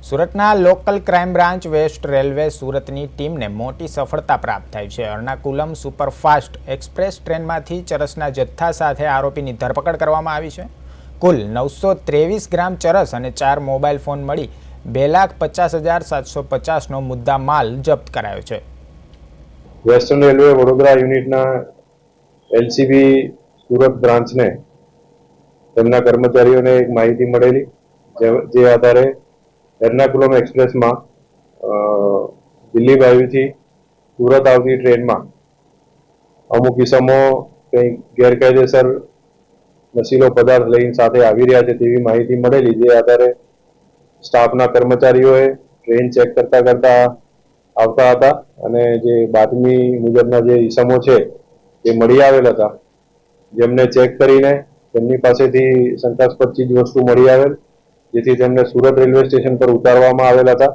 સુરતના local crime branch west railway સુરતની ટીમને મોટી સફળતા પ્રાપ્ત થઈ છે। એર્નાકુલમ સુપરફાસ્ટ એક્સપ્રેસ ટ્રેનમાંથી ચરસના જથ્થા સાથે આરોપીની ધરપકડ કરવામાં આવી છે। કુલ 923 ગ્રામ ચરસ અને 4 મોબાઈલ ફોન મળી 2,50,750નો મુદ્દા માલ જપ્ત કરાયો છે। વેસ્ટર્ન રેલવે વડોદરા યુનિટના એલસીબી સુરત બ્રાન્ચને તેમના કર્મચારીઓને એક માહિતી મળેલી, જે આધારે એર્નાકુલમ એક્સપ્રેસમાં દિલ્હી બાજુથી સુરત આવતી ટ્રેનમાં અમુક ઇસમો કંઈક ગેરકાયદેસર નશીલો પદાર્થ લઈને સાથે આવી રહ્યા છે તેવી માહિતી મળેલી, જે આધારે સ્ટાફના કર્મચારીઓએ ટ્રેન ચેક કરતા આવતા હતા અને જે બાતમી મુજબના જે ઇસમો છે એ મળી આવેલ હતા, જેમને ચેક કરીને તેમની પાસેથી શંકાસ્પદ ચીજ વસ્તુ મળી આવેલ, જેથી તેમને સુરત રેલવે સ્ટેશન પર ઉતારવામાં આવેલ હતા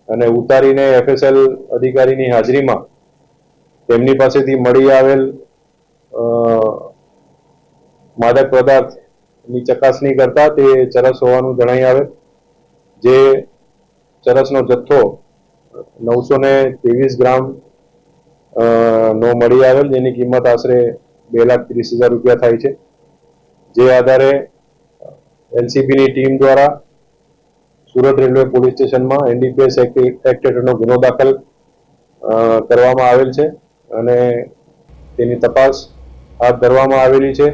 અને ઉતારીને એફએસએલ અધિકારીની હાજરીમાં તેમની પાસેથી મળી આવેલ માદક પદાર્થની ચકાસણી કરતા તે ચરસ હોવાનું જણાઈ આવેલ, જે ચરસનો જથ્થો 923 ગ્રામ નો મળી આવેલ, જેની કિંમત આશરે 2,30,000 રૂપિયા થાય છે। જે આધારે એલસીબીની ટીમ દ્વારા સુરત રેલવે પોલીસ સ્ટેશનમાં એનડીપીએસ એક્ટ હેઠળનો ગુનો દાખલ કરવામાં આવેલ છે અને તેની તપાસ હાથ ધરવામાં આવેલી છે।